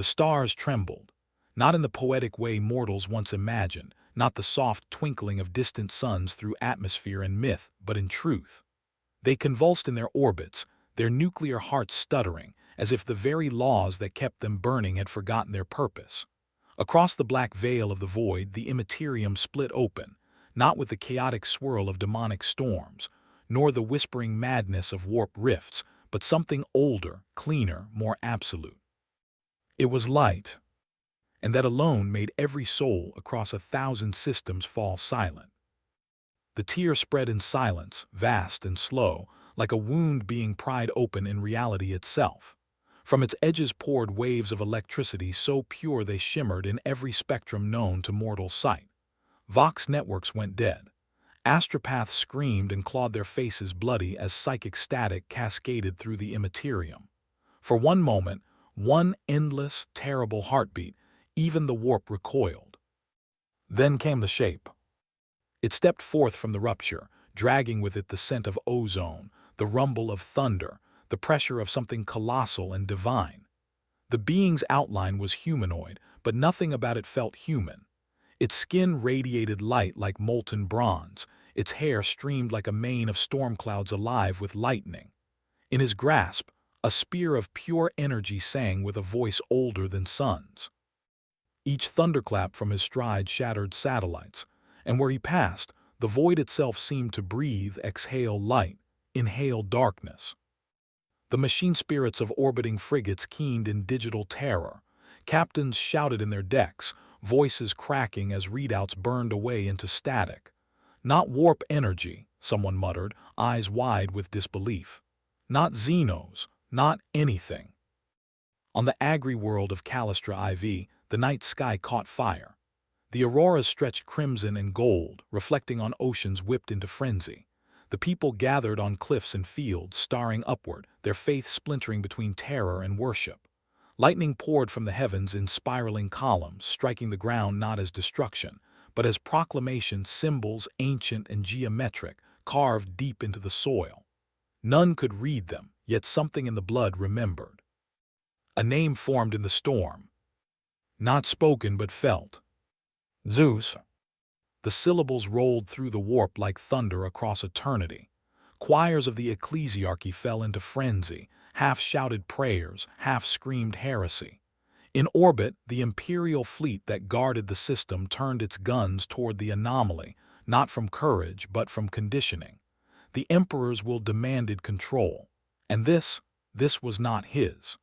The stars trembled, not in the poetic way mortals once imagined, not the soft twinkling of distant suns through atmosphere and myth, but in truth. They convulsed in their orbits, their nuclear hearts stuttering, as if the very laws that kept them burning had forgotten their purpose. Across the black veil of the void, the immaterium split open, not with the chaotic swirl of demonic storms, nor the whispering madness of warp rifts, but something older, cleaner, more absolute. It was light, and that alone made every soul across 1,000 systems fall silent. The tear spread in silence, vast and slow, like a wound being pried open in reality itself. From its edges poured waves of electricity so pure they shimmered in every spectrum known to mortal sight. Vox networks went dead. Astropaths screamed and clawed their faces bloody as psychic static cascaded through the immaterium. For one moment, one endless, terrible heartbeat, even the warp recoiled. Then came the shape. It stepped forth from the rupture, dragging with it the scent of ozone, the rumble of thunder, the pressure of something colossal and divine. The being's outline was humanoid, but nothing about it felt human. Its skin radiated light like molten bronze, its hair streamed like a mane of storm clouds alive with lightning. In his grasp, a spear of pure energy sang with a voice older than suns. Each thunderclap from his stride shattered satellites, and where he passed, the void itself seemed to breathe, exhale light, inhale darkness. The machine spirits of orbiting frigates keened in digital terror. Captains shouted in their decks, voices cracking as readouts burned away into static. Not warp energy, someone muttered, eyes wide with disbelief. Not Xenos, not anything. On the agri-world of Callistra IV, the night sky caught fire. The auroras stretched crimson and gold, reflecting on oceans whipped into frenzy. The people gathered on cliffs and fields, staring upward, their faith splintering between terror and worship. Lightning poured from the heavens in spiraling columns, striking the ground not as destruction, but as proclamation, symbols ancient and geometric, carved deep into the soil. None could read them, yet something in the blood remembered. A name formed in the storm. Not spoken but felt. Zeus. The syllables rolled through the warp like thunder across eternity. Choirs of the ecclesiarchy fell into frenzy, half-shouted prayers, half-screamed heresy. In orbit, the imperial fleet that guarded the system turned its guns toward the anomaly, not from courage but from conditioning. The emperor's will demanded control, and this was not his.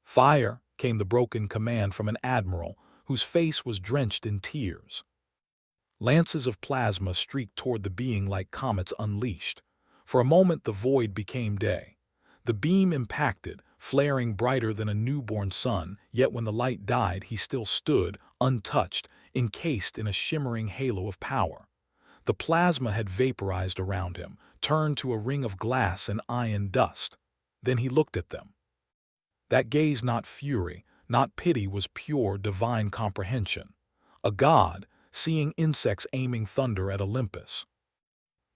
Fire, came the broken command from an admiral whose face was drenched in tears. Lances of plasma streaked toward the being like comets unleashed. For a moment the void became day. The beam impacted, flaring brighter than a newborn sun, yet when the light died he still stood, untouched, encased in a shimmering halo of power. The plasma had vaporized around him, turned to a ring of glass and iron dust. Then he looked at them. That gaze, not fury, not pity, was pure divine comprehension. A god, seeing insects aiming thunder at Olympus.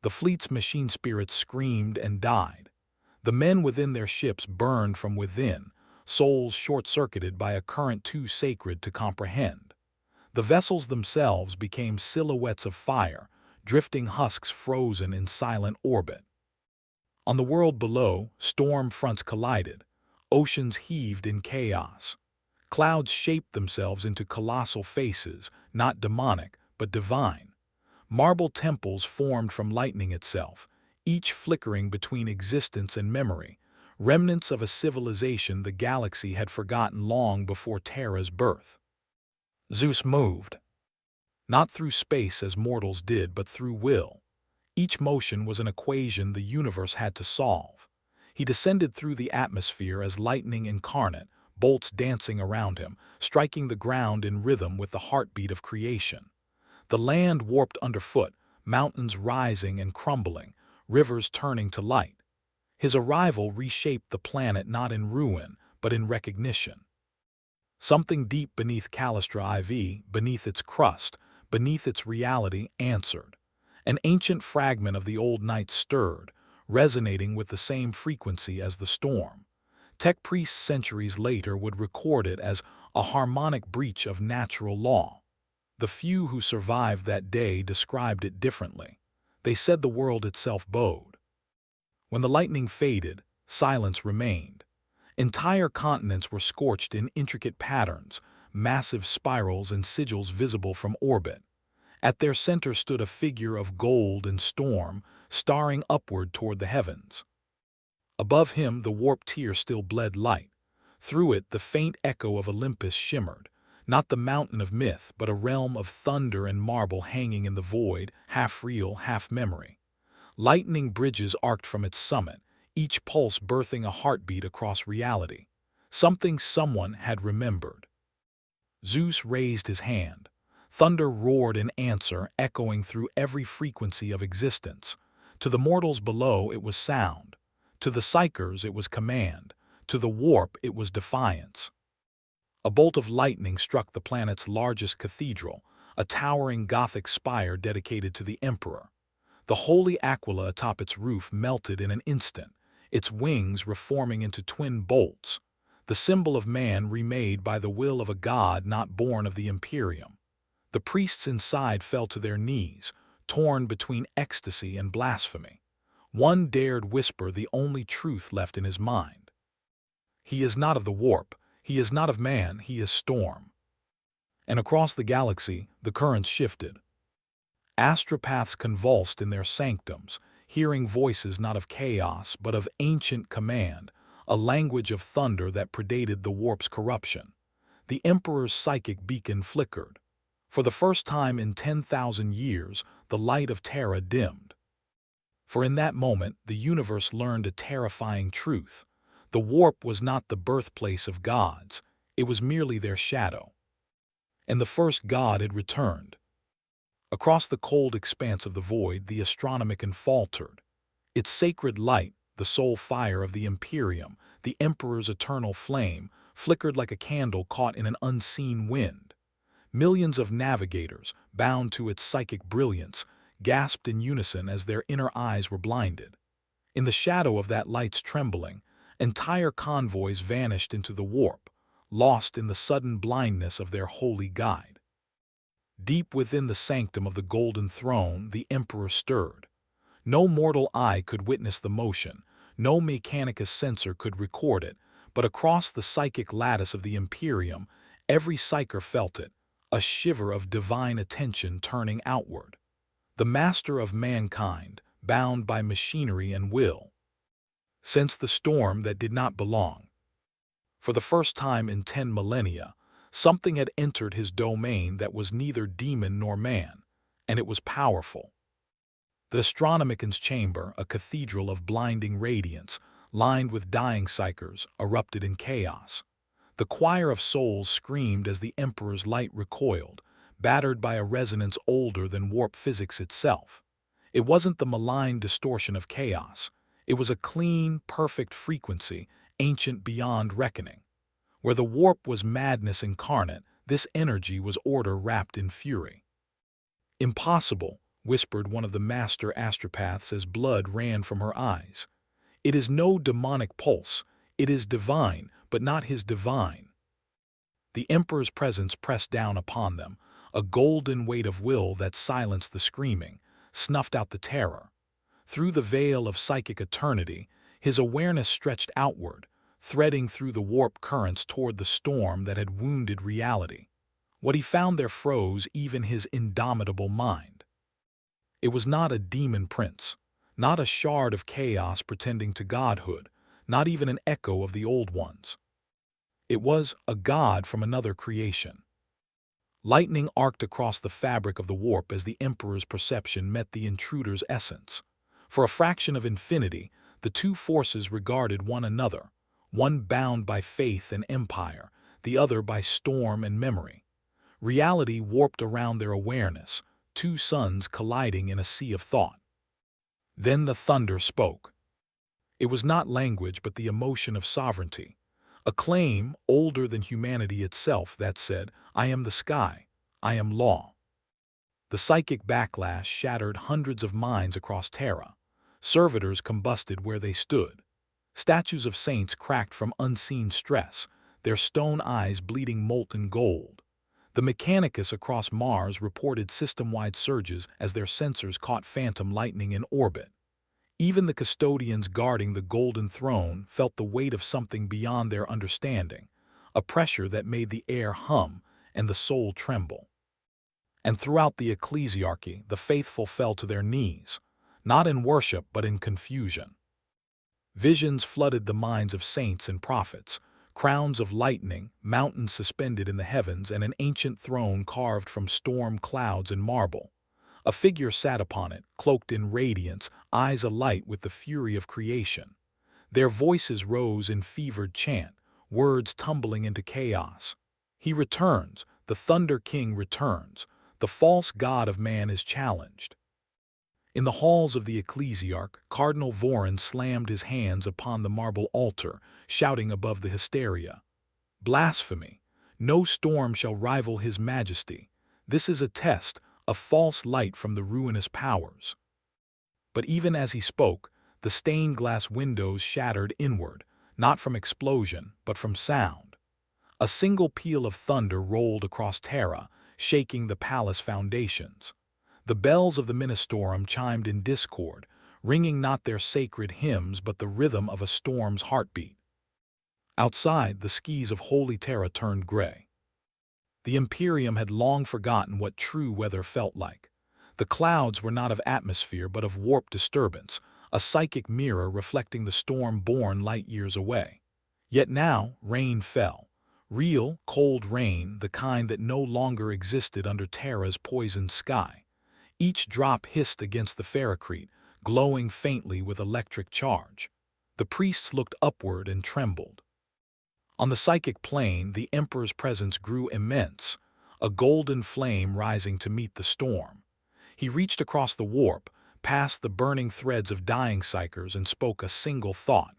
The fleet's machine spirits screamed and died. The men within their ships burned from within, souls short-circuited by a current too sacred to comprehend. The vessels themselves became silhouettes of fire, drifting husks frozen in silent orbit. On the world below, storm fronts collided. Oceans heaved in chaos. Clouds shaped themselves into colossal faces, not demonic, but divine. Marble temples formed from lightning itself, each flickering between existence and memory, remnants of a civilization the galaxy had forgotten long before Terra's birth. Zeus moved. Not through space as mortals did, but through will. Each motion was an equation the universe had to solve. He descended through the atmosphere as lightning incarnate, bolts dancing around him, striking the ground in rhythm with the heartbeat of creation. The land warped underfoot, mountains rising and crumbling, rivers turning to light. His arrival reshaped the planet not in ruin, but in recognition. Something deep beneath Callistra IV, beneath its crust, beneath its reality, answered. An ancient fragment of the old night stirred, resonating with the same frequency as the storm. Tech priests centuries later would record it as a harmonic breach of natural law. The few who survived that day described it differently. They said the world itself bowed. When the lightning faded, silence remained. Entire continents were scorched in intricate patterns, massive spirals and sigils visible from orbit. At their center stood a figure of gold and storm, staring upward toward the heavens. Above him, the warp tier still bled light. Through it, the faint echo of Olympus shimmered, not the mountain of myth, but a realm of thunder and marble hanging in the void, half real, half memory. Lightning bridges arced from its summit, each pulse birthing a heartbeat across reality. Something someone had remembered. Zeus raised his hand. Thunder roared in answer, echoing through every frequency of existence. To the mortals below, it was sound. To the psychers, it was command. To the warp, it was defiance. A bolt of lightning struck the planet's largest cathedral, a towering Gothic spire dedicated to the emperor. The holy aquila atop its roof melted in an instant, its wings reforming into twin bolts, the symbol of man remade by the will of a god not born of the Imperium. The priests inside fell to their knees, torn between ecstasy and blasphemy. One dared whisper the only truth left in his mind. He is not of the warp, he is not of man, he is storm. And across the galaxy, the currents shifted. Astropaths convulsed in their sanctums, hearing voices not of chaos but of ancient command, a language of thunder that predated the warp's corruption. The Emperor's psychic beacon flickered. For the first time in 10,000 years, the light of Terra dimmed. For in that moment, the universe learned a terrifying truth. The warp was not the birthplace of gods, it was merely their shadow. And the first god had returned. Across the cold expanse of the void, the Astronomicon faltered. Its sacred light, the sole fire of the Imperium, the Emperor's eternal flame, flickered like a candle caught in an unseen wind. Millions of navigators, bound to its psychic brilliance, gasped in unison as their inner eyes were blinded. In the shadow of that light's trembling, entire convoys vanished into the warp, lost in the sudden blindness of their holy guide. Deep within the sanctum of the Golden Throne, the Emperor stirred. No mortal eye could witness the motion, no Mechanicus sensor could record it, but across the psychic lattice of the Imperium, every psyker felt it, a shiver of divine attention turning outward. The master of mankind, bound by machinery and will, sensed the storm that did not belong. For the first time in 10 millennia, something had entered his domain that was neither demon nor man, and it was powerful. The Astronomicon's chamber, a cathedral of blinding radiance, lined with dying psychers, erupted in chaos. The choir of souls screamed as the Emperor's light recoiled, battered by a resonance older than warp physics itself. It wasn't the malign distortion of chaos. It was a clean, perfect frequency, ancient beyond reckoning. Where the warp was madness incarnate, this energy was order wrapped in fury. "Impossible," whispered one of the master astropaths as blood ran from her eyes. "It is no demonic pulse. It is divine, but not his divine." The Emperor's presence pressed down upon them, a golden weight of will that silenced the screaming, snuffed out the terror. Through the veil of psychic eternity, his awareness stretched outward, threading through the warp currents toward the storm that had wounded reality. What he found there froze even his indomitable mind. It was not a demon prince, not a shard of chaos pretending to godhood, not even an echo of the old ones. It was a god from another creation. Lightning arced across the fabric of the warp as the Emperor's perception met the intruder's essence. For a fraction of infinity, the two forces regarded one another, one bound by faith and empire, the other by storm and memory. Reality warped around their awareness, two suns colliding in a sea of thought. Then the thunder spoke. It was not language but the emotion of sovereignty, a claim older than humanity itself that said, "I am the sky, I am law." The psychic backlash shattered hundreds of minds across Terra. Servitors combusted where they stood. Statues of saints cracked from unseen stress, their stone eyes bleeding molten gold. The Mechanicus across Mars reported system-wide surges as their sensors caught phantom lightning in orbit. Even the custodians guarding the Golden Throne felt the weight of something beyond their understanding, a pressure that made the air hum and the soul tremble. And throughout the ecclesiarchy, the faithful fell to their knees, not in worship but in confusion. Visions flooded the minds of saints and prophets, crowns of lightning, mountains suspended in the heavens, and an ancient throne carved from storm clouds and marble. A figure sat upon it, cloaked in radiance, eyes alight with the fury of creation. Their voices rose in fevered chant, words tumbling into chaos. He returns, the Thunder King returns, the false god of man is challenged. In the halls of the ecclesiarch, Cardinal Voron slammed his hands upon the marble altar, shouting above the hysteria, "Blasphemy! No storm shall rival his majesty. This is a test, a false light from the ruinous powers." But even as he spoke, the stained glass windows shattered inward, not from explosion, but from sound. A single peal of thunder rolled across Terra, shaking the palace foundations. The bells of the Ministorum chimed in discord, ringing not their sacred hymns but the rhythm of a storm's heartbeat. Outside, the skies of Holy Terra turned gray. The Imperium had long forgotten what true weather felt like. The clouds were not of atmosphere but of warped disturbance, a psychic mirror reflecting the storm born light years away. Yet now, rain fell. Real, cold rain, the kind that no longer existed under Terra's poisoned sky. Each drop hissed against the ferrocrete, glowing faintly with electric charge. The priests looked upward and trembled. On the psychic plane, the Emperor's presence grew immense, a golden flame rising to meet the storm. He reached across the warp, past the burning threads of dying psychers, and spoke a single thought.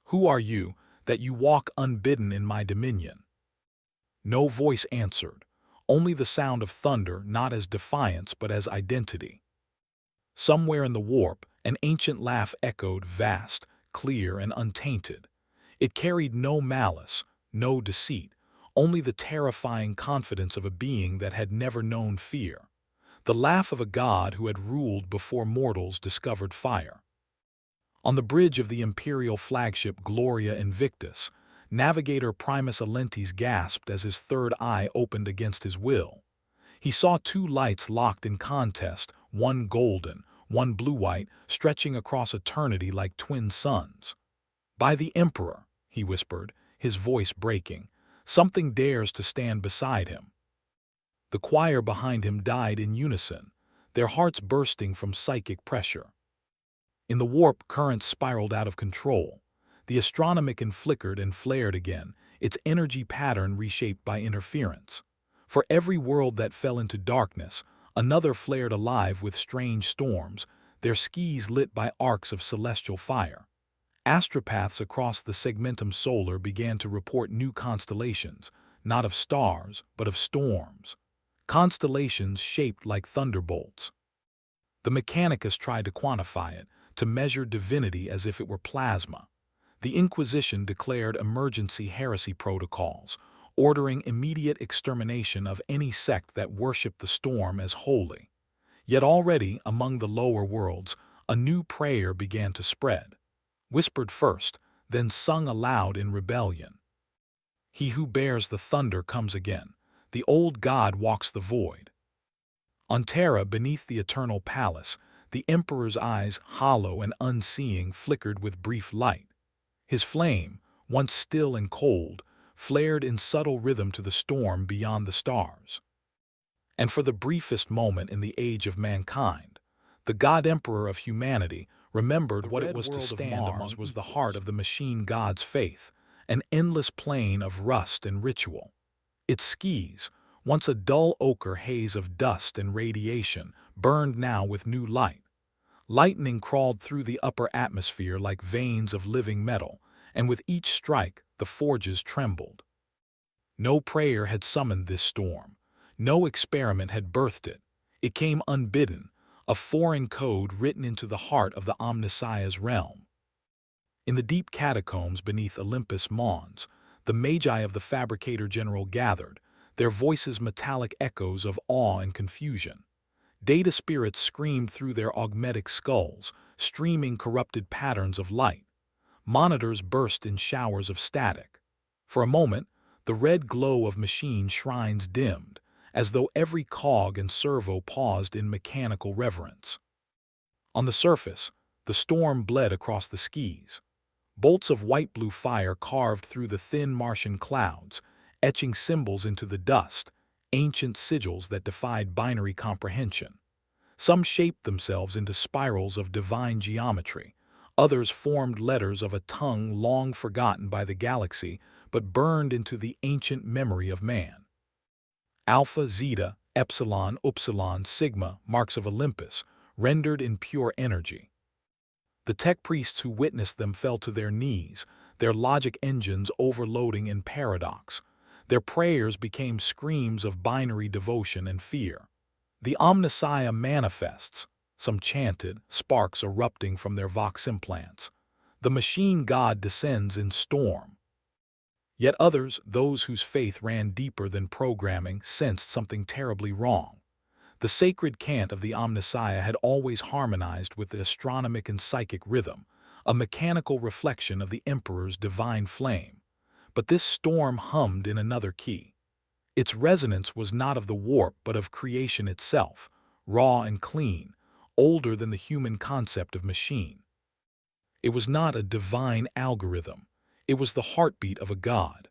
"Who are you, that you walk unbidden in my dominion?" No voice answered, only the sound of thunder, not as defiance but as identity. Somewhere in the warp, an ancient laugh echoed, vast, clear, and untainted. It carried no malice, no deceit, only the terrifying confidence of a being that had never known fear. The laugh of a god who had ruled before mortals discovered fire. On the bridge of the Imperial flagship Gloria Invictus, Navigator Primus Alentes gasped as his third eye opened against his will. He saw two lights locked in contest, one golden, one blue-white, stretching across eternity like twin suns. "By the Emperor," he whispered, his voice breaking, "something dares to stand beside him." The choir behind him died in unison, their hearts bursting from psychic pressure. In the warp, currents spiraled out of control. The Astronomicon flickered and flared again, its energy pattern reshaped by interference. For every world that fell into darkness, another flared alive with strange storms, their skies lit by arcs of celestial fire. Astropaths across the segmentum solar began to report new constellations, not of stars, but of storms. Constellations shaped like thunderbolts. The Mechanicus tried to quantify it, to measure divinity as if it were plasma. The Inquisition declared emergency heresy protocols, ordering immediate extermination of any sect that worshipped the storm as holy. Yet already, among the lower worlds, a new prayer began to spread. Whispered first, then sung aloud in rebellion. "He who bears the thunder comes again. The old god walks the void." On Terra, beneath the eternal palace, the Emperor's eyes, hollow and unseeing, flickered with brief light. His flame, once still and cold, flared in subtle rhythm to the storm beyond the stars. And for the briefest moment in the age of mankind, the God-Emperor of humanity remembered what it was to stand among was the heart of the machine god's faith, an endless plain of rust and ritual. Its skies, once a dull ochre haze of dust and radiation, burned now with new light. Lightning crawled through the upper atmosphere like veins of living metal, and with each strike, the forges trembled. No prayer had summoned this storm. No experiment had birthed it. It came unbidden, a foreign code written into the heart of the Omnissiah's realm. In the deep catacombs beneath Olympus Mons, the magi of the Fabricator General gathered, their voices metallic echoes of awe and confusion. Data spirits screamed through their augmetic skulls, streaming corrupted patterns of light. Monitors burst in showers of static. For a moment, the red glow of machine shrines dimmed, as though every cog and servo paused in mechanical reverence. On the surface, the storm bled across the skies. Bolts of white-blue fire carved through the thin Martian clouds, etching symbols into the dust, ancient sigils that defied binary comprehension. Some shaped themselves into spirals of divine geometry. Others formed letters of a tongue long forgotten by the galaxy, but burned into the ancient memory of man. Alpha, Zeta, Epsilon, Upsilon, Sigma, marks of Olympus, rendered in pure energy. The tech priests who witnessed them fell to their knees, their logic engines overloading in paradox. Their prayers became screams of binary devotion and fear. The Omnissiah manifests, some chanted, sparks erupting from their vox implants. The machine god descends in storm. Yet others, those whose faith ran deeper than programming, sensed something terribly wrong. The sacred cant of the Omnissiah had always harmonized with the astronomic and psychic rhythm, a mechanical reflection of the Emperor's divine flame. But this storm hummed in another key. Its resonance was not of the warp but of creation itself, raw and clean, older than the human concept of machine. It was not a divine algorithm. It was the heartbeat of a god.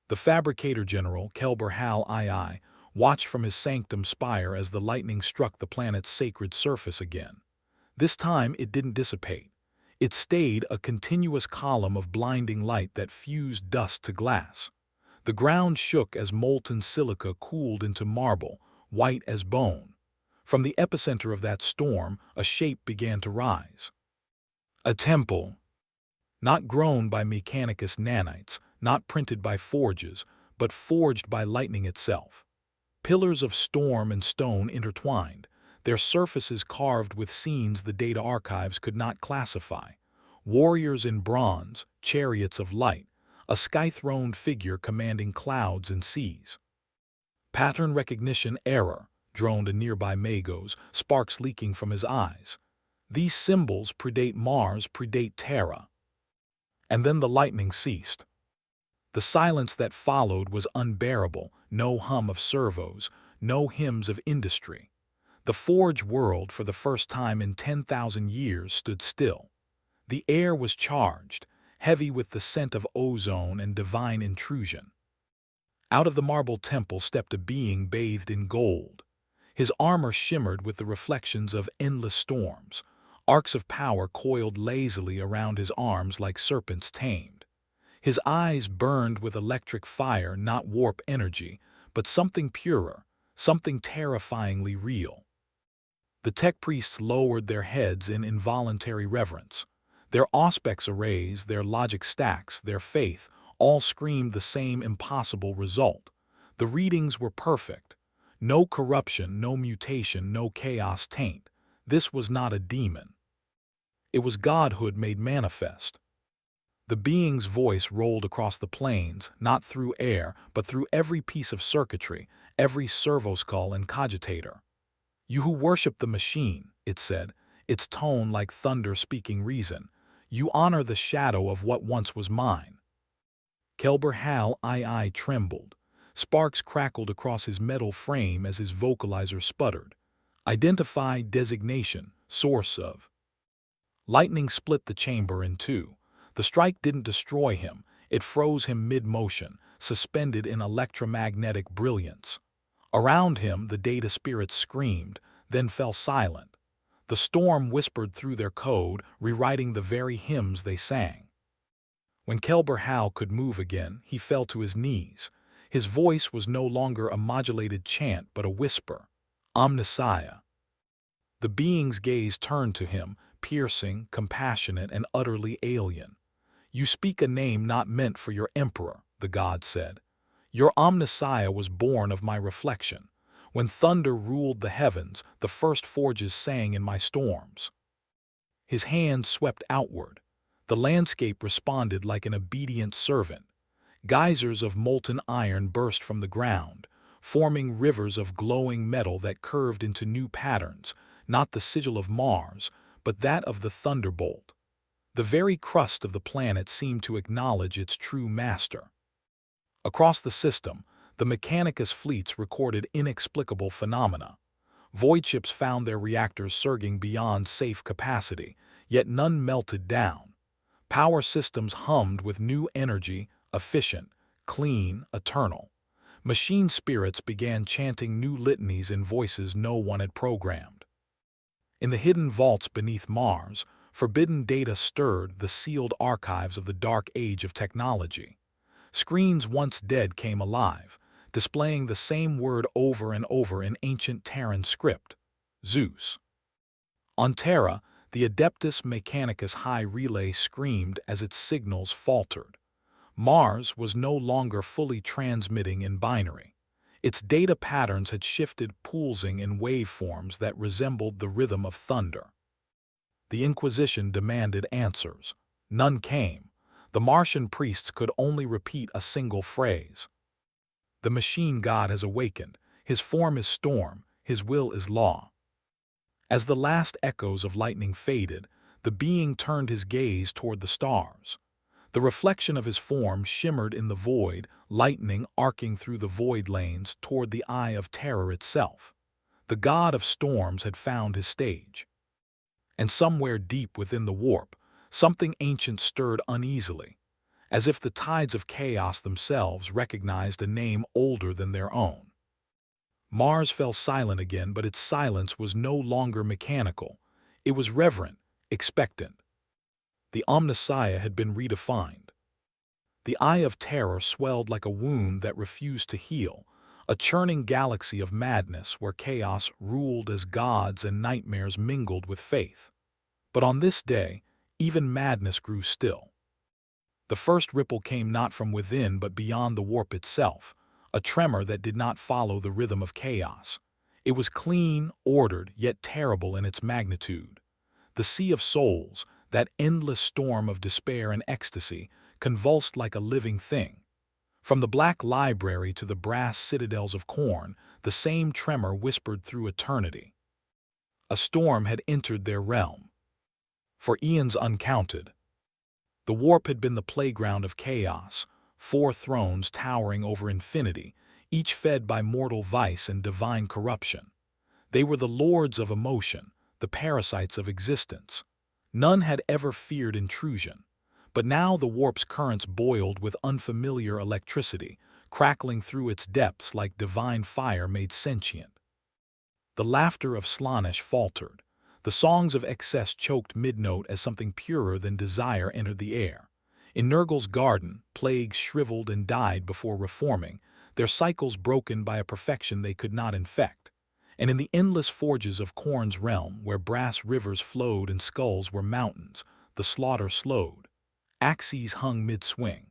The Fabricator General, Kelber Hal II, watched from his sanctum spire as the lightning struck the planet's sacred surface again. This time it didn't dissipate. It stayed, a continuous column of blinding light that fused dust to glass. The ground shook as molten silica cooled into marble, white as bone. From the epicenter of that storm, a shape began to rise. A temple. Not grown by Mechanicus nanites, not printed by forges, but forged by lightning itself. Pillars of storm and stone intertwined, their surfaces carved with scenes the data archives could not classify. Warriors in bronze, chariots of light, a sky-throned figure commanding clouds and seas. Pattern recognition error, droned a nearby Magos, sparks leaking from his eyes. These symbols predate Mars, predate Terra. And then the lightning ceased. The silence that followed was unbearable, no hum of servos, no hymns of industry. The forge world, for the first time in 10,000 years, stood still. The air was charged, heavy with the scent of ozone and divine intrusion. Out of the marble temple stepped a being bathed in gold. His armor shimmered with the reflections of endless storms. Arcs of power coiled lazily around his arms like serpents tamed. His eyes burned with electric fire, not warp energy, but something purer, something terrifyingly real. The tech priests lowered their heads in involuntary reverence. Their auspex arrays, their logic stacks, their faith, all screamed the same impossible result. The readings were perfect. No corruption, no mutation, no chaos taint. This was not a demon. It was godhood made manifest. The being's voice rolled across the plains, not through air, but through every piece of circuitry, every servoskull and cogitator. You who worship the machine, it said, its tone like thunder speaking reason, you honor the shadow of what once was mine. Kelber Hal II trembled. Sparks crackled across his metal frame as his vocalizer sputtered. Identify, designation, source of. Lightning split the chamber in two. The strike didn't destroy him, it froze him mid-motion, suspended in electromagnetic brilliance. Around him, the data spirits screamed, then fell silent. The storm whispered through their code, rewriting the very hymns they sang. When Kelber Hal could move again, he fell to his knees. His voice was no longer a modulated chant but a whisper. Omnissiah. The being's gaze turned to him, piercing, compassionate, and utterly alien. You speak a name not meant for your emperor, the god said. Your Omnissiah was born of my reflection. When thunder ruled the heavens, the first forges sang in my storms. His hand swept outward. The landscape responded like an obedient servant. Geysers of molten iron burst from the ground, forming rivers of glowing metal that curved into new patterns, not the sigil of Mars, but that of the thunderbolt. The very crust of the planet seemed to acknowledge its true master. Across the system, the Mechanicus fleets recorded inexplicable phenomena. Void ships found their reactors surging beyond safe capacity, yet none melted down. Power systems hummed with new energy, efficient, clean, eternal. Machine spirits began chanting new litanies in voices no one had programmed. In the hidden vaults beneath Mars, forbidden data stirred the sealed archives of the dark age of technology. Screens once dead came alive, displaying the same word over and over in ancient Terran script: Zeus. On Terra, the Adeptus Mechanicus High Relay screamed as its signals faltered. Mars was no longer fully transmitting in binary. Its data patterns had shifted, pulsing in waveforms that resembled the rhythm of thunder. The Inquisition demanded answers. None came. The Martian priests could only repeat a single phrase. The machine god has awakened. His form is storm. His will is law. As the last echoes of lightning faded, the being turned his gaze toward the stars. The reflection of his form shimmered in the void, lightning arcing through the void lanes toward the eye of terror itself. The god of storms had found his stage. And somewhere deep within the warp, something ancient stirred uneasily, as if the tides of chaos themselves recognized a name older than their own. Mars fell silent again, but its silence was no longer mechanical. It was reverent, expectant. The Omnissiah had been redefined. The Eye of Terror swelled like a wound that refused to heal, a churning galaxy of madness where chaos ruled as gods and nightmares mingled with faith. But on this day, even madness grew still. The first ripple came not from within but beyond the warp itself, a tremor that did not follow the rhythm of chaos. It was clean, ordered, yet terrible in its magnitude. The Sea of Souls, that endless storm of despair and ecstasy, convulsed like a living thing. From the Black Library to the brass citadels of Khorne, the same tremor whispered through eternity. A storm had entered their realm. For eons uncounted, the warp had been the playground of chaos, 4 thrones towering over infinity, each fed by mortal vice and divine corruption. They were the lords of emotion, the parasites of existence. None had ever feared intrusion, but now the warp's currents boiled with unfamiliar electricity, crackling through its depths like divine fire made sentient. The laughter of Slaanesh faltered. The songs of excess choked mid-note as something purer than desire entered the air. In Nurgle's garden, plagues shriveled and died before reforming, their cycles broken by a perfection they could not infect. And in the endless forges of Khorne's realm, where brass rivers flowed and skulls were mountains, the slaughter slowed. Axes hung mid-swing.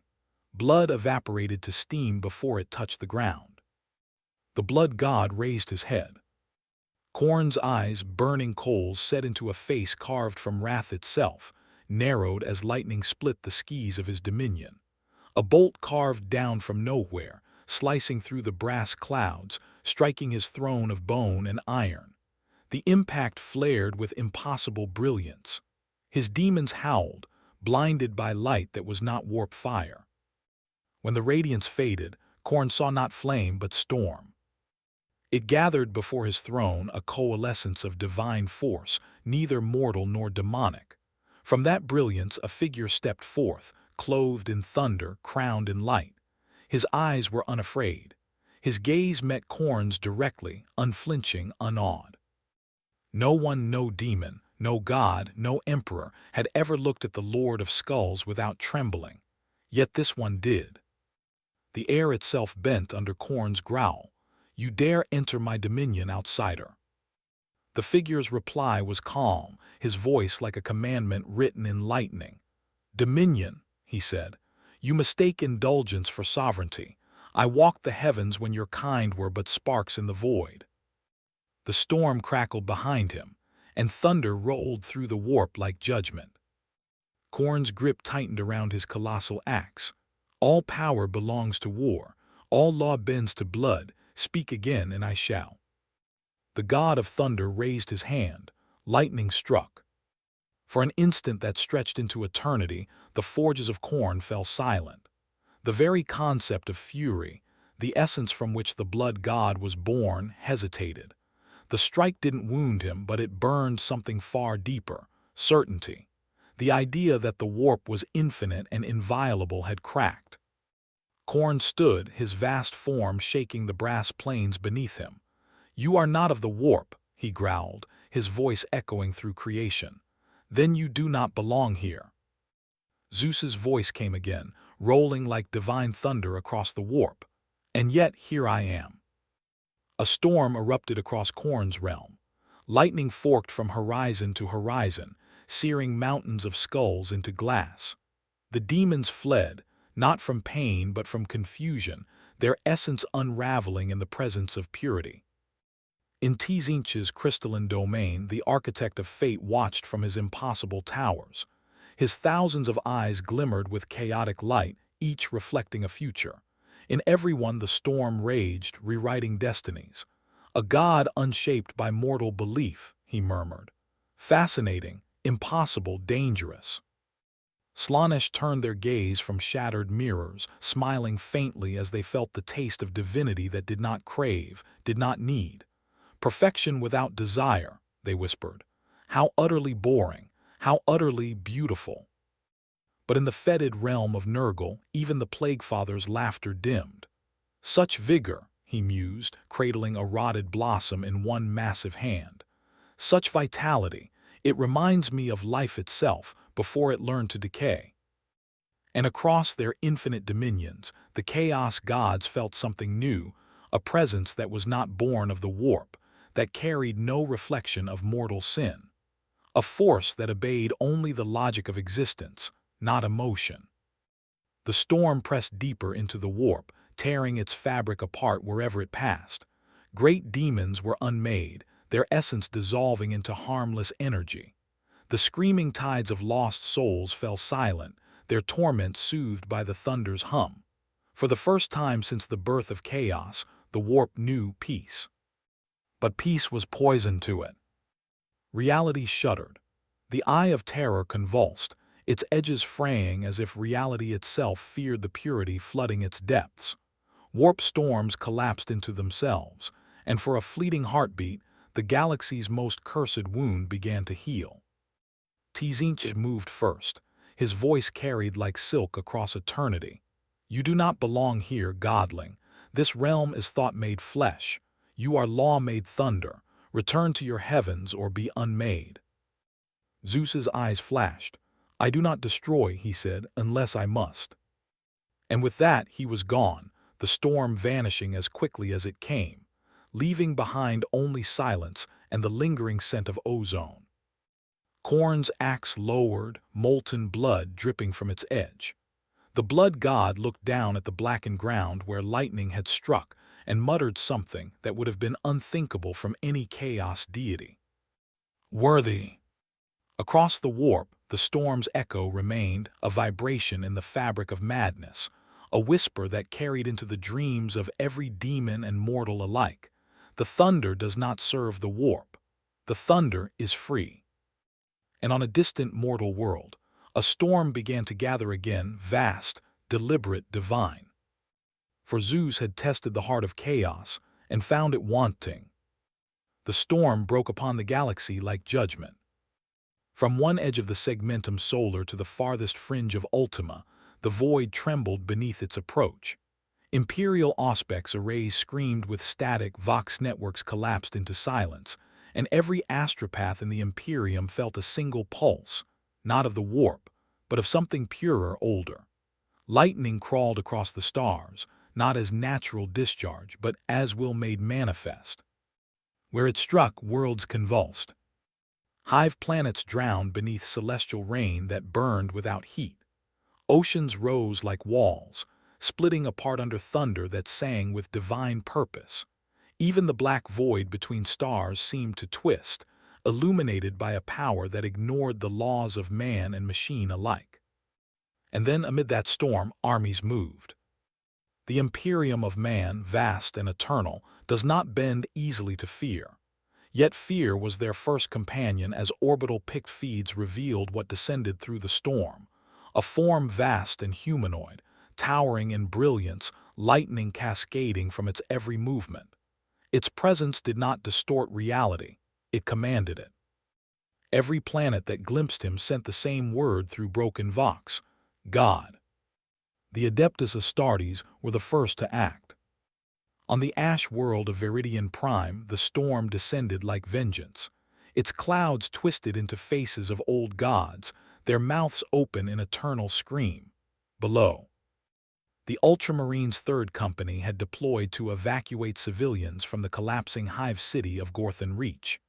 Blood evaporated to steam before it touched the ground. The blood god raised his head. Khorne's eyes, burning coals set into a face carved from wrath itself, narrowed as lightning split the skis of his dominion. A bolt carved down from nowhere, slicing through the brass clouds, striking his throne of bone and iron. The impact flared with impossible brilliance. His demons howled, blinded by light that was not warp fire. When the radiance faded, Khorne saw not flame but storm. It gathered before his throne, a coalescence of divine force, neither mortal nor demonic. From that brilliance a figure stepped forth, clothed in thunder, crowned in light. His eyes were unafraid. His gaze met Khorne's directly, unflinching, unawed. No one, no demon, no god, no emperor had ever looked at the Lord of Skulls without trembling. Yet this one did. The air itself bent under Khorne's growl. "You dare enter my dominion, outsider." The figure's reply was calm, his voice like a commandment written in lightning. "Dominion," he said. "You mistake indulgence for sovereignty. I walked the heavens when your kind were but sparks in the void." The storm crackled behind him, and thunder rolled through the warp like judgment. Korn's grip tightened around his colossal axe. All power belongs to war. All law bends to blood. Speak again, and I shall. The god of thunder raised his hand. Lightning struck. For an instant that stretched into eternity, the forges of Korn fell silent. The very concept of fury, the essence from which the blood god was born, hesitated. The strike didn't wound him, but it burned something far deeper: certainty. The idea that the warp was infinite and inviolable had cracked. Korn stood, his vast form shaking the brass planes beneath him. "You are not of the warp," he growled, his voice echoing through creation. "Then you do not belong here." Zeus's voice came again, rolling like divine thunder across the warp. "And yet here I am." A storm erupted across Korn's realm. Lightning forked from horizon to horizon, searing mountains of skulls into glass. The demons fled, not from pain but from confusion, their essence unraveling in the presence of purity. In Tzinch's crystalline domain, the architect of fate watched from his impossible towers. His thousands of eyes glimmered with chaotic light, each reflecting a future. In every one the storm raged, rewriting destinies. "A god unshaped by mortal belief," he murmured. "Fascinating, impossible, dangerous." Slaanesh turned their gaze from shattered mirrors, smiling faintly as they felt the taste of divinity that did not crave, did not need. "Perfection without desire," they whispered. "How utterly boring, how utterly beautiful." But in the fetid realm of Nurgle, even the Plaguefather's laughter dimmed. "Such vigor," he mused, cradling a rotted blossom in one massive hand. "Such vitality, it reminds me of life itself before it learned to decay." And across their infinite dominions, the Chaos gods felt something new, a presence that was not born of the warp, that carried no reflection of mortal sin. A force that obeyed only the logic of existence, not emotion. The storm pressed deeper into the warp, tearing its fabric apart wherever it passed. Great demons were unmade, their essence dissolving into harmless energy. The screaming tides of lost souls fell silent, their torment soothed by the thunder's hum. For the first time since the birth of chaos, the warp knew peace. But peace was poison to it. Reality shuddered. The eye of terror convulsed, its edges fraying as if reality itself feared the purity flooding its depths. Warp storms collapsed into themselves, and for a fleeting heartbeat, the galaxy's most cursed wound began to heal. Tzinch moved first, his voice carried like silk across eternity. "You do not belong here, godling. This realm is thought made flesh. You are law made thunder. Return to your heavens or be unmade." Zeus's eyes flashed. "I do not destroy," he said, "unless I must." And with that he was gone, the storm vanishing as quickly as it came, leaving behind only silence and the lingering scent of ozone. Korn's axe lowered, molten blood dripping from its edge. The blood god looked down at the blackened ground where lightning had struck and muttered something that would have been unthinkable from any chaos deity. "Worthy." Across the warp, the storm's echo remained, a vibration in the fabric of madness, a whisper that carried into the dreams of every demon and mortal alike. The thunder does not serve the warp. The thunder is free. And on a distant mortal world, a storm began to gather again, vast, deliberate, divine. For Zeus had tested the heart of chaos and found it wanting. The storm broke upon the galaxy like judgment. From one edge of the segmentum solar to the farthest fringe of Ultima, the void trembled beneath its approach. Imperial auspex arrays screamed with static, vox networks collapsed into silence, and every astropath in the Imperium felt a single pulse, not of the warp, but of something purer, older. Lightning crawled across the stars, not as natural discharge, but as will made manifest. Where it struck, worlds convulsed. Hive planets drowned beneath celestial rain that burned without heat. Oceans rose like walls, splitting apart under thunder that sang with divine purpose. Even the black void between stars seemed to twist, illuminated by a power that ignored the laws of man and machine alike. And then, amid that storm, armies moved. The Imperium of man, vast and eternal, does not bend easily to fear. Yet fear was their first companion as orbital picked feeds revealed what descended through the storm. A form vast and humanoid, towering in brilliance, lightning cascading from its every movement. Its presence did not distort reality, it commanded it. Every planet that glimpsed him sent the same word through broken vox: God. The Adeptus Astartes were the first to act. On the ash world of Viridian Prime, the storm descended like vengeance. Its clouds twisted into faces of old gods, their mouths open in eternal scream. Below, the Ultramarines' Third Company had deployed to evacuate civilians from the collapsing hive city of Gorthan Reach.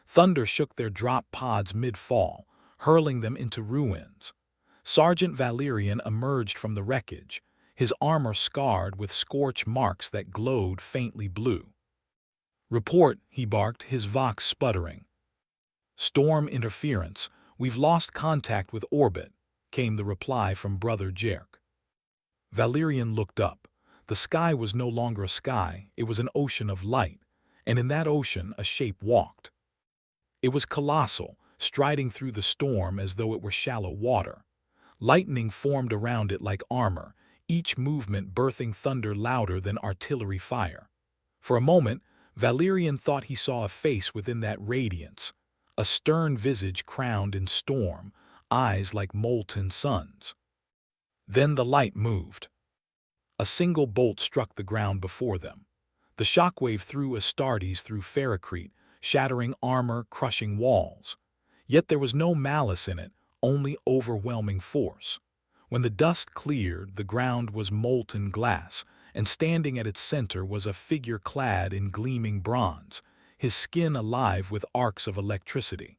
Thunder shook their drop pods mid-fall, hurling them into ruins. Sergeant Valerian emerged from the wreckage, his armor scarred with scorch marks that glowed faintly blue. "Report," he barked, his vox sputtering. "Storm interference. We've lost contact with orbit," came the reply from Brother Jerk. Valerian looked up. The sky was no longer a sky, it was an ocean of light, and in that ocean a shape walked. It was colossal, striding through the storm as though it were shallow water. Lightning formed around it like armor, each movement birthing thunder louder than artillery fire. For a moment, Valerian thought he saw a face within that radiance, a stern visage crowned in storm, eyes like molten suns. Then the light moved. A single bolt struck the ground before them. The shockwave threw Astartes through Ferrocrete, shattering armor, crushing walls. Yet there was no malice in it, only overwhelming force. When the dust cleared, the ground was molten glass, and standing at its center was a figure clad in gleaming bronze, his skin alive with arcs of electricity.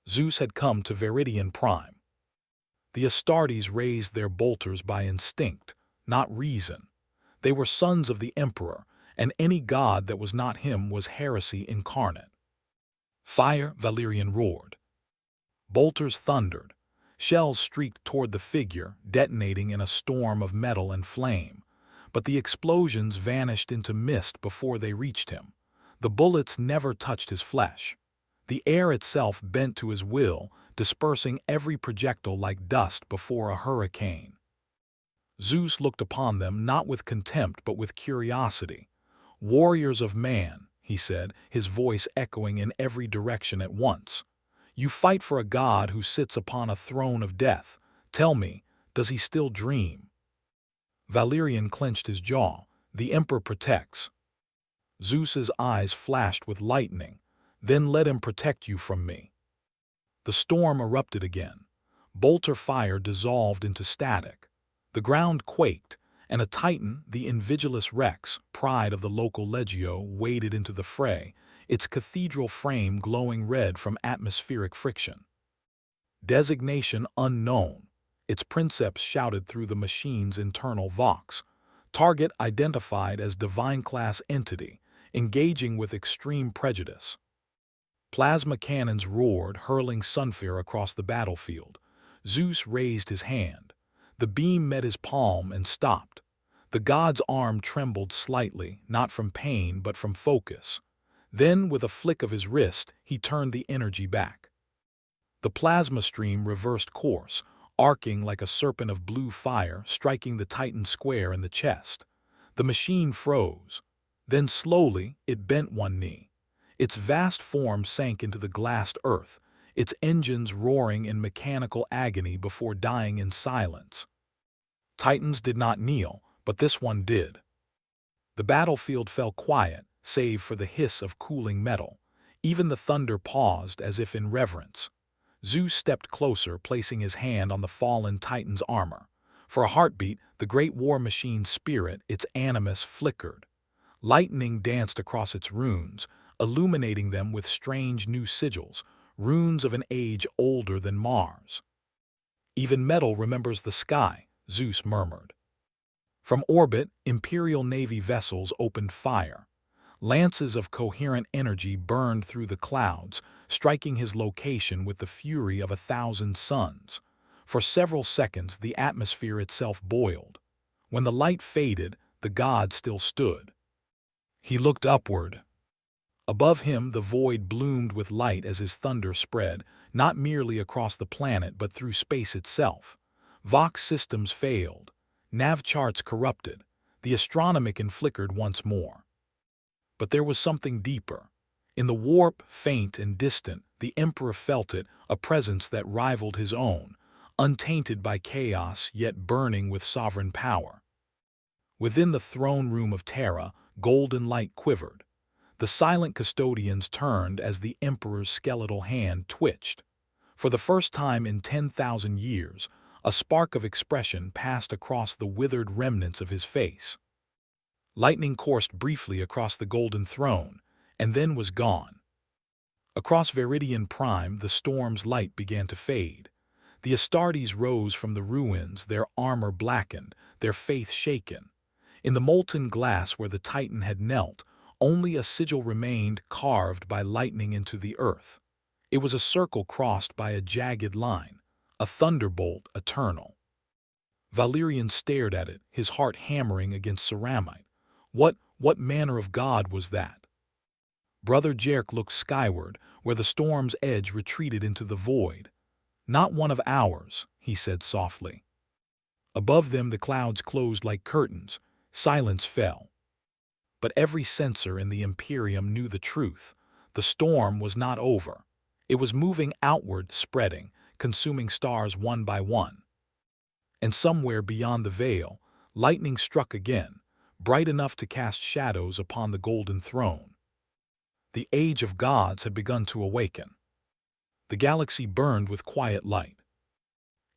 Zeus had come to Viridian Prime. The Astartes raised their bolters by instinct, not reason. They were sons of the Emperor, and any god that was not him was heresy incarnate. "Fire!" Valerian roared. Bolters thundered. Shells streaked toward the figure, detonating in a storm of metal and flame. But the explosions vanished into mist before they reached him. The bullets never touched his flesh. The air itself bent to his will, dispersing every projectile like dust before a hurricane. Zeus looked upon them not with contempt but with curiosity. "Warriors of man," he said, his voice echoing in every direction at once. "You fight for a god who sits upon a throne of death. Tell me, does he still dream?" Valerian clenched his jaw. "The Emperor protects." Zeus's eyes flashed with lightning. "Then let him protect you from me." The storm erupted again. Bolter fire dissolved into static. The ground quaked, and a Titan, the Invigilus Rex, pride of the local legio, waded into the fray, its cathedral frame glowing red from atmospheric friction. Designation unknown, its princeps shouted through the machine's internal vox. Target identified as divine-class entity, engaging with extreme prejudice. Plasma cannons roared, hurling sunfire across the battlefield. Zeus raised his hand. The beam met his palm and stopped. The god's arm trembled slightly, not from pain but from focus. Then, with a flick of his wrist, he turned the energy back. The plasma stream reversed course, arcing like a serpent of blue fire, striking the Titan square in the chest. The machine froze. Then slowly, it bent one knee. Its vast form sank into the glassed earth, its engines roaring in mechanical agony before dying in silence. Titans did not kneel, but this one did. The battlefield fell quiet, save for the hiss of cooling metal. Even the thunder paused as if in reverence. Zeus stepped closer, placing his hand on the fallen Titan's armor. For a heartbeat, the great war machine's spirit, its animus, flickered. Lightning danced across its runes, illuminating them with strange new sigils, runes of an age older than Mars. "Even metal remembers the sky," Zeus murmured. From orbit, Imperial Navy vessels opened fire. Lances of coherent energy burned through the clouds, striking his location with the fury of 1,000 suns. For several seconds, the atmosphere itself boiled. When the light faded, the god still stood. He looked upward. Above him, the void bloomed with light as his thunder spread, not merely across the planet but through space itself. Vox systems failed. Nav charts corrupted. The astronomicon flickered once more. But there was something deeper. In the warp, faint and distant, the Emperor felt it, a presence that rivaled his own, untainted by chaos yet burning with sovereign power. Within the throne room of Terra, golden light quivered. The silent custodians turned as the Emperor's skeletal hand twitched. For the first time in 10,000 years, a spark of expression passed across the withered remnants of his face. Lightning coursed briefly across the golden throne, and then was gone. Across Veridian Prime, the storm's light began to fade. The Astartes rose from the ruins, their armor blackened, their faith shaken. In the molten glass where the Titan had knelt, only a sigil remained, carved by lightning into the earth. It was a circle crossed by a jagged line, a thunderbolt eternal. Valerian stared at it, his heart hammering against ceramite. What manner of god was that? Brother Jerk looked skyward, where the storm's edge retreated into the void. Not one of ours, he said softly. Above them the clouds closed like curtains. Silence fell. But every sensor in the Imperium knew the truth. The storm was not over. It was moving outward, spreading, consuming stars one by one. And somewhere beyond the veil, lightning struck again, bright enough to cast shadows upon the golden throne. The age of gods had begun to awaken. The galaxy burned with quiet light.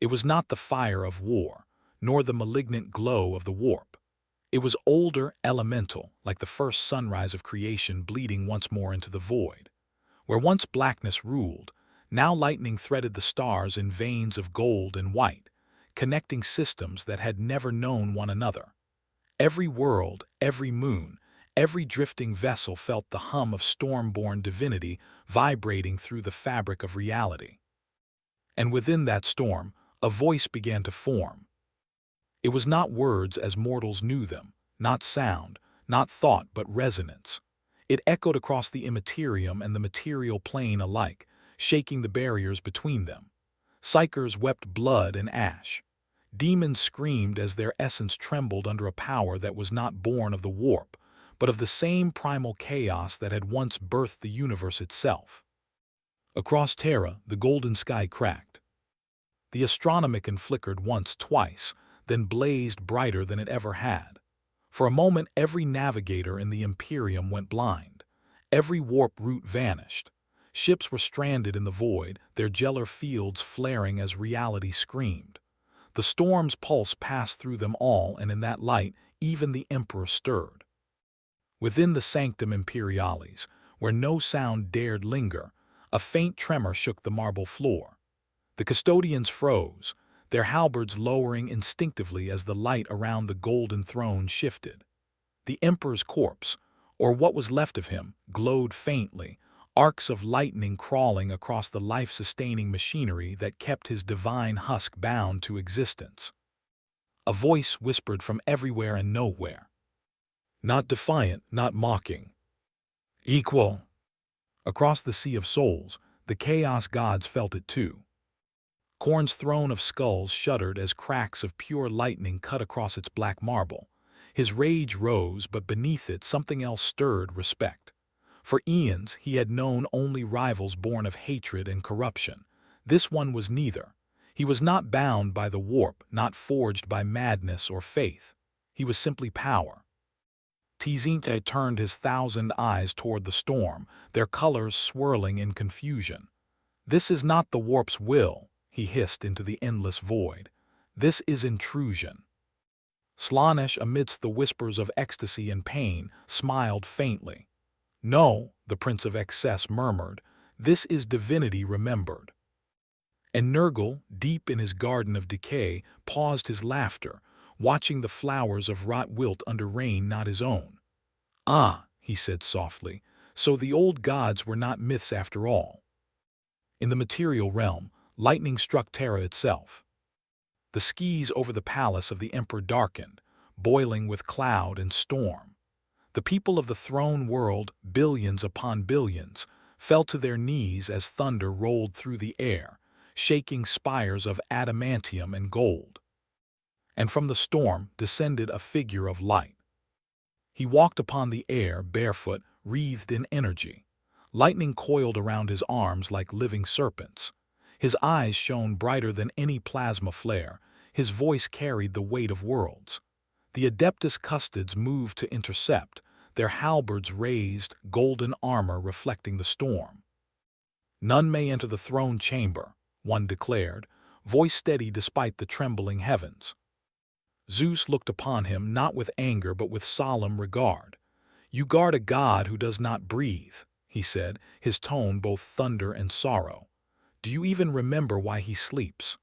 It was not the fire of war, nor the malignant glow of the warp. It was older, elemental, like the first sunrise of creation bleeding once more into the void. Where once blackness ruled, now lightning threaded the stars in veins of gold and white, connecting systems that had never known one another. Every world, every moon, every drifting vessel felt the hum of storm-born divinity vibrating through the fabric of reality. And within that storm, a voice began to form. It was not words as mortals knew them, not sound, not thought, but resonance. It echoed across the immaterium and the material plane alike, shaking the barriers between them. Psychers wept blood and ash. Demons screamed as their essence trembled under a power that was not born of the warp, but of the same primal chaos that had once birthed the universe itself. Across Terra, the golden sky cracked. The astronomicon flickered once, twice, then blazed brighter than it ever had. For a moment, every navigator in the Imperium went blind. Every warp route vanished. Ships were stranded in the void, their gellar fields flaring as reality screamed. The storm's pulse passed through them all, and in that light, even the Emperor stirred. Within the Sanctum Imperialis, where no sound dared linger, a faint tremor shook the marble floor. The custodians froze, their halberds lowering instinctively as the light around the golden throne shifted. The Emperor's corpse, or what was left of him, glowed faintly, arcs of lightning crawling across the life-sustaining machinery that kept his divine husk bound to existence. A voice whispered from everywhere and nowhere. Not defiant, not mocking. Equal. Across the sea of souls, the chaos gods felt it too. Korn's throne of skulls shuddered as cracks of pure lightning cut across its black marble. His rage rose, but beneath it something else stirred: respect. For eons he had known only rivals born of hatred and corruption. This one was neither. He was not bound by the warp, not forged by madness or faith. He was simply power. Tzinte turned his 1,000 eyes toward the storm, their colors swirling in confusion. "This is not the warp's will," he hissed into the endless void. "This is intrusion." Slaanesh, amidst the whispers of ecstasy and pain, smiled faintly. "No," the Prince of Excess murmured, "this is divinity remembered." And Nurgle, deep in his garden of decay, paused his laughter, watching the flowers of rot wilt under rain not his own. "Ah," he said softly. So the old gods were not myths after all. In the material realm, lightning struck Terra itself. The skies over the palace of the emperor darkened, boiling with cloud and storm. The people of the throne world, billions upon billions, fell to their knees as thunder rolled through the air, shaking spires of adamantium and gold. And from the storm descended a figure of light. He walked upon the air barefoot, wreathed in energy. Lightning coiled around his arms like living serpents. His eyes shone brighter than any plasma flare. His voice carried the weight of worlds. The Adeptus Custodes moved to intercept, their halberds raised, golden armor reflecting the storm. "None may enter the throne chamber," one declared, voice steady despite the trembling heavens. Zeus looked upon him not with anger but with solemn regard. "You guard a god who does not breathe," he said, his tone both thunder and sorrow. "Do you even remember why he sleeps?"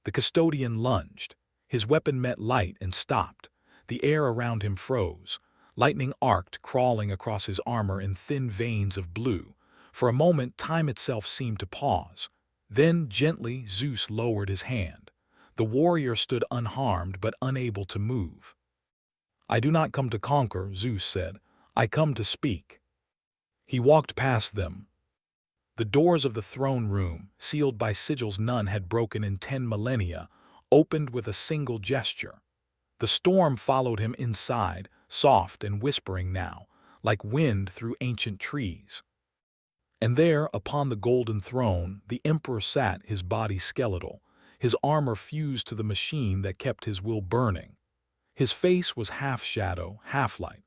The custodian lunged. His weapon met light and stopped. The air around him froze. Lightning arced, crawling across his armor in thin veins of blue. For a moment, time itself seemed to pause. Then, gently, Zeus lowered his hand. The warrior stood unharmed but unable to move. "I do not come to conquer," Zeus said. "I come to speak." He walked past them. The doors of the throne room, sealed by sigils none had broken in 10 millennia, opened with a single gesture. The storm followed him inside, soft and whispering now, like wind through ancient trees. And there, upon the golden throne, the emperor sat, his body skeletal, his armor fused to the machine that kept his will burning. His face was half shadow, half light.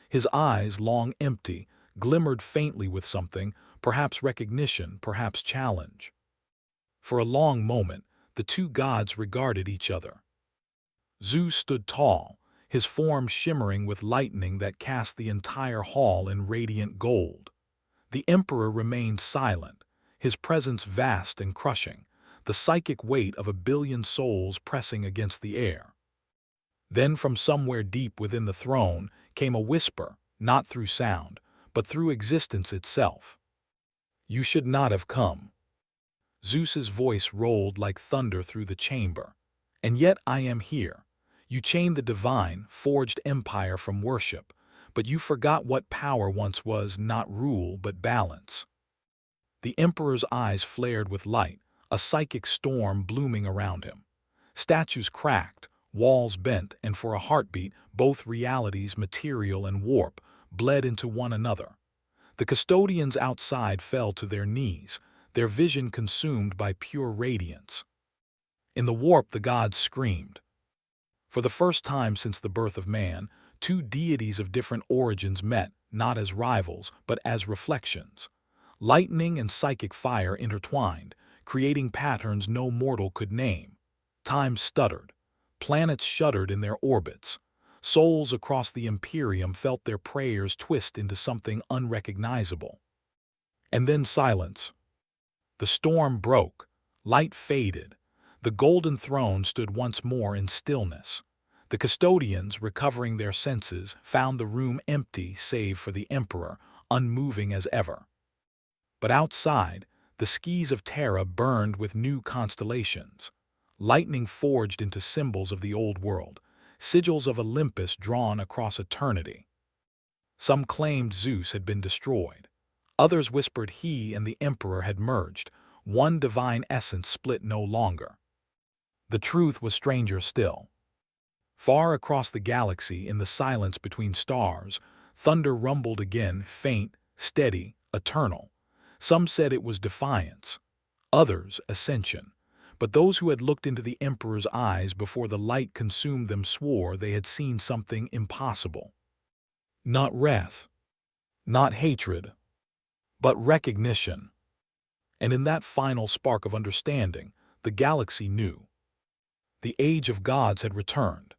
His eyes, long empty, glimmered faintly with something, perhaps recognition, perhaps challenge. For a long moment, the two gods regarded each other. Zeus stood tall, his form shimmering with lightning that cast the entire hall in radiant gold. The emperor remained silent, his presence vast and crushing, the psychic weight of 1,000,000,000 souls pressing against the air. Then from somewhere deep within the throne came a whisper, not through sound, but through existence itself. "You should not have come." Zeus's voice rolled like thunder through the chamber. "And yet I am here. You chained the divine, forged empire from worship, but you forgot what power once was, not rule but balance." The emperor's eyes flared with light, a psychic storm blooming around him. Statues cracked, walls bent, and for a heartbeat, both realities, material and warp, bled into one another. The custodians outside fell to their knees, their vision consumed by pure radiance. In the warp the gods screamed. For the first time since the birth of man, two deities of different origins met, not as rivals, but as reflections. Lightning and psychic fire intertwined, creating patterns no mortal could name. Time stuttered. Planets shuddered in their orbits. Souls across the Imperium felt their prayers twist into something unrecognizable. And then silence. The storm broke. Light faded. The golden throne stood once more in stillness. The custodians, recovering their senses, found the room empty save for the emperor, unmoving as ever. But outside, the skies of Terra burned with new constellations. Lightning forged into symbols of the old world, sigils of Olympus drawn across eternity. Some claimed Zeus had been destroyed. Others whispered he and the emperor had merged, one divine essence split no longer. The truth was stranger still. Far across the galaxy, in the silence between stars, thunder rumbled again, faint, steady, eternal. Some said it was defiance, others ascension. But those who had looked into the emperor's eyes before the light consumed them swore they had seen something impossible. Not wrath, not hatred, but recognition. And in that final spark of understanding, the galaxy knew. The age of gods had returned.